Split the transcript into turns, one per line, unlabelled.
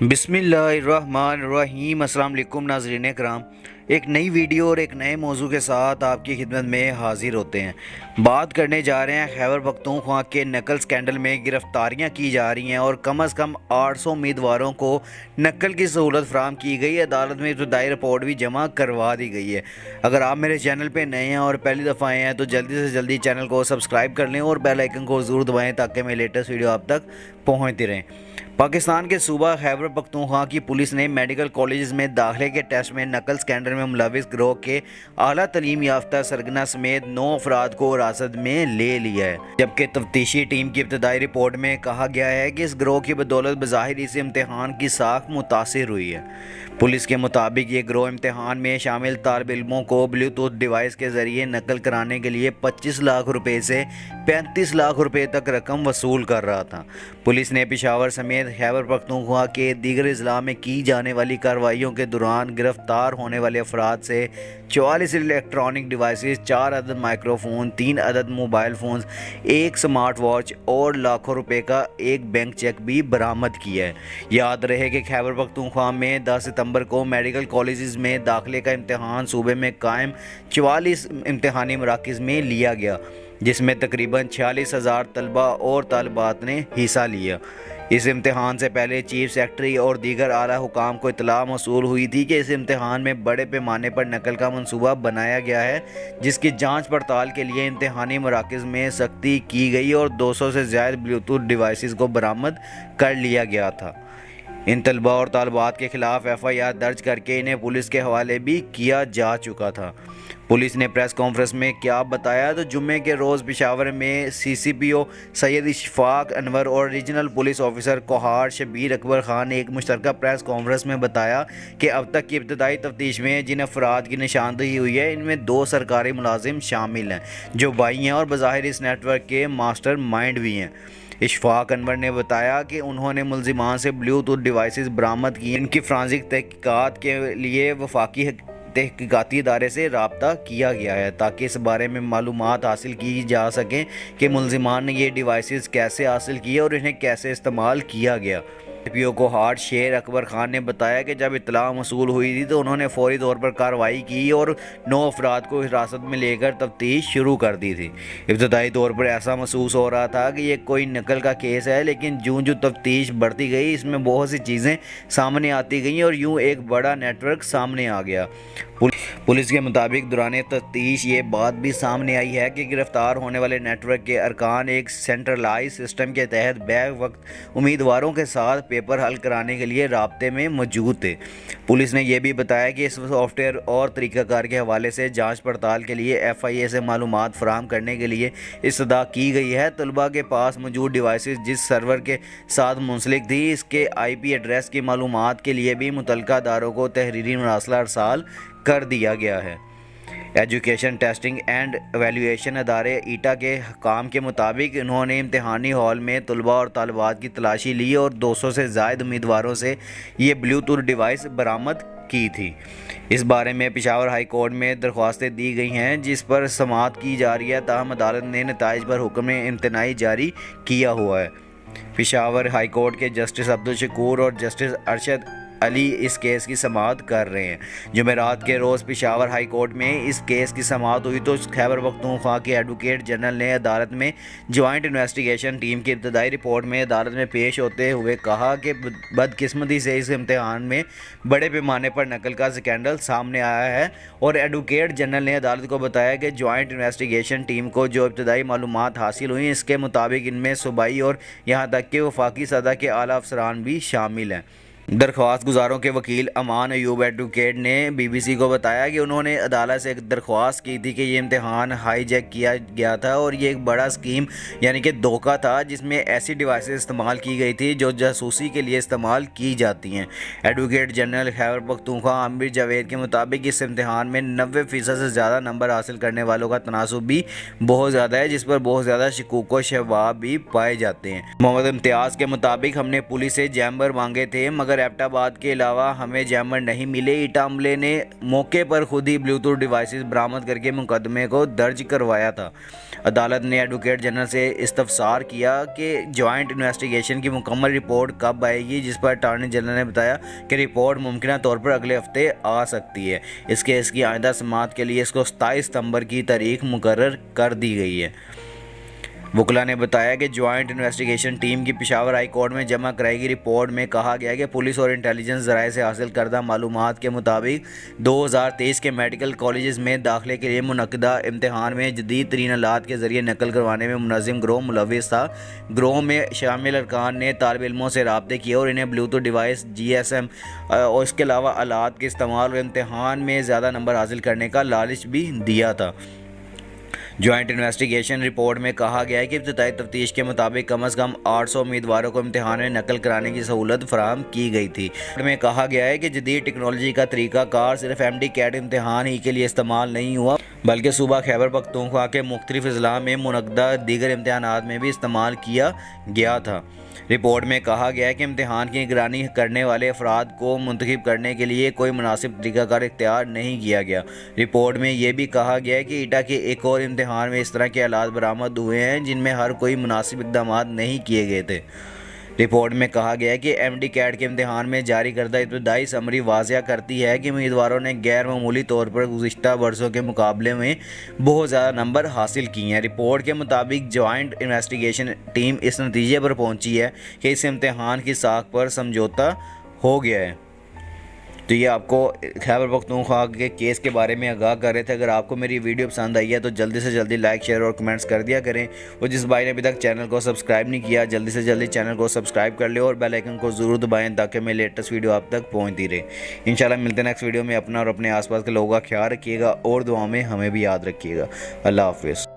बिस्मिल्लाहिर्रहमानिर्रहीम। अस्सलाम वालेकुम नाज़रीन कराम, एक नई वीडियो और एक नए मौजू के साथ आपकी खिदमत में हाजिर होते हैं। बात करने जा रहे हैं खैबर पख्तूनख्वा के नकल स्कैंडल में गिरफ्तारियां की जा रही हैं और कम अज़ कम 800 उम्मीदवारों को नकल की सहूलत फराहम की गई है। अदालत में इब्तदाई रिपोर्ट भी जमा करवा दी गई है। अगर आप मेरे चैनल पर नए हैं और पहली दफ़ा आए हैं तो जल्दी से जल्दी चैनल को सब्सक्राइब कर लें और बेल आइकन को ज़रूर दबाएँ ताकि मेरी लेटेस्ट वीडियो आप तक पहुँचती रहें। पाकिस्तान के सूबा खैबर पख्तूनख्वा की पुलिस ने मेडिकल कॉलेज में दाखिले के टेस्ट में नकल स्कैंडल में मुलविस गिरोह के आला तलीम याफ्ता सरगना समेत 9 अफराद को हिरासत में ले लिया है। जबकि तफ्तीशी टीम की इब्तदाई रिपोर्ट में कहा गया है कि इस गिरोह की बदौलत बज़ाहिर इस इम्तिहान की साख मुतासिर हुई है। पुलिस के मुताबिक ये गिरोह इम्तिहान में शामिल तालिब इल्मों को ब्लूटूथ डिवाइस के ज़रिए नकल कराने के लिए 25 लाख रुपए से 35 लाख रुपए तक रकम वसूल कर रहा था। पुलिस ने पेशावर समेत खैबर पख्तूनख्वा के दीगर अजला में की जाने वाली कार्रवाइयों के दौरान गिरफ्तार होने वाले अफराद से 44 इलेक्ट्रॉनिक डिवाइसेस, 4 अदद माइक्रोफोन, 3 अदद मोबाइल फ़ोन्स, 1 स्मार्ट वॉच और लाखों रुपए का एक बैंक चेक भी बरामद किया है। याद रहे कि खैबर पख्तूनख्वा में 10 सितंबर को मेडिकल कॉलेजेस में दाखिले का इम्तिहान सूबे में कायम 44 इम्तिहानी मराकज़ में लिया गया, जिसमें तकरीबन 46,000 तलबा और तालिबात ने हिस्सा लिया। इस इम्तिहान से पहले चीफ सेक्रेटरी और दीगर आला हुकाम को इत्तला मौसूल हुई थी कि इस इम्तिहान में बड़े पैमाने पर नकल का मंसूबा बनाया गया है, जिसकी जांच पड़ताल के लिए इम्तिहानी मराकज़ में सख्ती की गई और 200 से ज़्यादा ब्लूटूथ डिवाइसेस को बरामद कर लिया गया था। इन तलबा और तालिबात के खिलाफ FIR दर्ज करके इन्हें पुलिस के हवाले भी किया जा चुका था। पुलिस ने प्रेस कॉन्फ्रेंस में क्या बताया तो जुम्मे के रोज़ पेशावर में CCPO सैयद इशफाक अनवर और रीजनल पुलिस ऑफिसर कोहार शबीर अकबर खान ने एक मुश्तरका प्रेस कॉन्फ्रेंस में बताया कि अब तक की इब्तदाई तफ्तीश में जिन अफराद की निशानदही हुई है इनमें 2 सरकारी मुलाजिम शामिल हैं जो भाई हैं और बज़ाहिर इस नेटवर्क के मास्टर माइंड भी हैं। इशफाक अनवर ने बताया कि उन्होंने मुलजिमान से ब्लूटूथ डिवाइसेस बरामद किए। इनकी फ्रांसिक तहकीकात के लिए वफाकी तहकीकाती इदारे से रब्ता किया गया है ताकि इस बारे में मालूमात हासिल की जा सकें कि मुलजिमान ने ये डिवाइसेस कैसे हासिल किए और इन्हें कैसे इस्तेमाल किया गया। CPO को हार्ड शेर अकबर खान ने बताया कि जब इत्तला मौसूल हुई थी तो उन्होंने फौरी तौर पर कार्रवाई की और 9 अफराद को हिरासत में लेकर तफ्तीश शुरू कर दी थी। इब्तदाई तौर पर ऐसा महसूस हो रहा था कि ये कोई नकल का केस है, लेकिन जो तफ्तीश बढ़ती गई इसमें बहुत सी चीज़ें सामने आती गईं और यूँ एक बड़ा नेटवर्क सामने आ गया। पुलिस के मुताबिक दौरान तफ्तीश ये बात भी सामने आई है कि गिरफ्तार होने वाले नेटवर्क के अरकान एक सेंट्रलाइज सिस्टम के तहत बैक वक्त उम्मीदवारों के साथ पेपर हल कराने के लिए राब्ते में मौजूद थे। पुलिस ने यह भी बताया कि इस सॉफ्टवेयर और तरीक़ाकार के हवाले से जांच पड़ताल के लिए FIA से मालूमात फराहम करने के लिए इस्तदा की गई है। तलबा के पास मौजूद डिवाइसेस जिस सर्वर के साथ मुंसलिक थी इसके IP एड्रेस की मालूमात के लिए भी मुतल्लिका अदारों को तहरीरी मरासला अरसाल कर दिया गया है। एजुकेशन टेस्टिंग एंड एवेल्यूएशन अदारे ETA के काम के मुताबिक उन्होंने इम्तिहानी हॉल में तलबा और तालिबात की तलाशी ली और 200 से ज़ायद उम्मीदवारों से ये ब्लूटूथ डिवाइस बरामद की थी। इस बारे में पेशावर हाई कोर्ट में दरख्वास्तें दी गई हैं जिस पर समाअत की जा रही है, ताहम अदालत ने नताइज पर हुक्म इम्तनाई जारी किया हुआ है। पेशावर हाई कोर्ट के जस्टिस अब्दुल शकूर और जस्टिस अरशद अली इस केस की समाअत कर रहे हैं। जुमेरात के रोज़ पेशावर हाई कोर्ट में इस केस की समाअत हुई तो खैबर पख्तूनख्वा के एडवोकेट जनरल ने अदालत में जॉइंट इन्वेस्टिगेशन टीम की इब्तदाई रिपोर्ट में अदालत में पेश होते हुए कहा कि बदकिस्मती से इस इम्तिहान में बड़े पैमाने पर नकल का स्कैंडल सामने आया है और एडवोकेट जनरल ने अदालत को बताया कि जॉइंट इन्वेस्टिगेशन टीम को जो इब्तदाई मालूमात हासिल हुई इसके मुताबिक इनमें सूबाई और यहाँ तक कि वफाकी सतह के आला अफसरान भी शामिल हैं। दरख्वास्त गुजारों के वकील अमान अयूब एडवोकेट ने BBC को बताया कि उन्होंने अदालत से एक दरख्वास्त की थी कि ये इम्तिहान हाईजैक किया गया था और ये एक बड़ा स्कीम यानी कि धोखा था जिसमें ऐसी डिवाइसेस इस्तेमाल की गई थी जो जासूसी के लिए इस्तेमाल की जाती हैं। एडवोकेट जनरल खैबर पख्तूनख्वा आमिर जावेद के मुताबिक इस इम्तिहान में 90% से ज़्यादा नंबर हासिल करने वालों का तनासुब भी बहुत ज़्यादा है, जिस पर बहुत ज़्यादा शकूक व शवाब भी पाए जाते हैं। मोहम्मद इम्तियाज़ के मुताबिक हमने पुलिस से जैम्बर मांगे थे मगर مگر ایبٹ آباد کے علاوہ ہمیں جیمر نہیں ملے۔ ایٹا عملے نے موقع پر خود ہی بلوٹوتھ ڈیوائسز برآمد کر کے مقدمے کو درج کروایا تھا۔ عدالت نے ایڈوکیٹ جنرل سے استفسار کیا کہ جوائنٹ انویسٹیگیشن کی مکمل رپورٹ کب آئے گی، جس پر اٹارنی جنرل نے بتایا کہ رپورٹ ممکنہ طور پر اگلے ہفتے آ سکتی ہے۔ اس کیس کی آئندہ سماعت کے لیے اس کو 27 ستمبر کی تاریخ مقرر کر دی گئی ہے۔ وکلا نے بتایا کہ جوائنٹ انویسٹیگیشن ٹیم کی پشاور ہائی کورٹ میں جمع کرائی گئی رپورٹ میں کہا گیا کہ پولیس اور انٹیلیجنس ذرائع سے حاصل کردہ معلومات کے مطابق 2023 کے میڈیکل کالجز میں داخلے کے لیے منعقدہ امتحان میں جدید ترین آلات کے ذریعے نقل کروانے میں منظم گروہ ملوث تھا۔ گروہ میں شامل ارکان نے طالب علموں سے رابطے کیے اور انہیں بلوٹوتھ ڈیوائس، GSM اور اس کے علاوہ آلات کے استعمال اور امتحان میں زیادہ نمبر حاصل کرنے کا لالچ بھی دیا تھا۔ جوائنٹ انویسٹیگیشن رپورٹ میں کہا گیا ہے کہ ابتدائی تفتیش کے مطابق کم از کم 800 امیدواروں کو امتحان میں نقل کرانے کی سہولت فراہم کی گئی تھی۔ رپورٹ میں کہا گیا ہے کہ جدید ٹیکنالوجی کا طریقہ کار صرف MD CAT امتحان ہی کے لیے استعمال نہیں ہوا بلکہ صوبہ خیبر پختونخوا کے مختلف اضلاع میں منعقدہ دیگر امتحانات میں بھی استعمال کیا گیا تھا۔ رپورٹ میں کہا گیا ہے کہ امتحان کی نگرانی کرنے والے افراد کو منتخب کرنے کے لیے کوئی مناسب طریقہ کار اختیار نہیں کیا گیا۔ رپورٹ میں یہ بھی کہا گیا ہے کہ ایٹا کے ایک اور امتحان میں اس طرح کے آلات برآمد ہوئے ہیں جن میں ہر کوئی مناسب اقدامات نہیں کیے گئے تھے۔ رپورٹ میں کہا گیا ہے کہ MD CAT کے امتحان میں جاری کردہ ابتدائی سمری واضح کرتی ہے کہ امیدواروں نے غیر معمولی طور پر گزشتہ برسوں کے مقابلے میں بہت زیادہ نمبر حاصل کیے ہیں۔ رپورٹ کے مطابق جوائنٹ انویسٹیگیشن ٹیم اس نتیجے پر پہنچی ہے کہ اس امتحان کی ساخت پر سمجھوتہ ہو گیا ہے۔ تو یہ آپ کو خیبر پختونخوا کے کیس کے بارے میں آگاہ کر رہے تھے۔ اگر آپ کو میری ویڈیو پسند آئی ہے تو جلدی سے جلدی لائک، شیئر اور کمنٹس کر دیا کریں، اور جس بھائی نے ابھی تک چینل کو سبسکرائب نہیں کیا جلدی سے جلدی چینل کو سبسکرائب کر لیں اور بیل آئیکن کو ضرور دبائیں تاکہ میں لیٹسٹ ویڈیو آپ تک پہنچتی رہے۔ انشاءاللہ ملتے ہیں نیکسٹ ویڈیو میں۔ اپنا اور اپنے آس پاس کے لوگوں کا خیال رکھیے گا اور دعاؤں میں ہمیں بھی یاد رکھیے گا۔ اللہ حافظ۔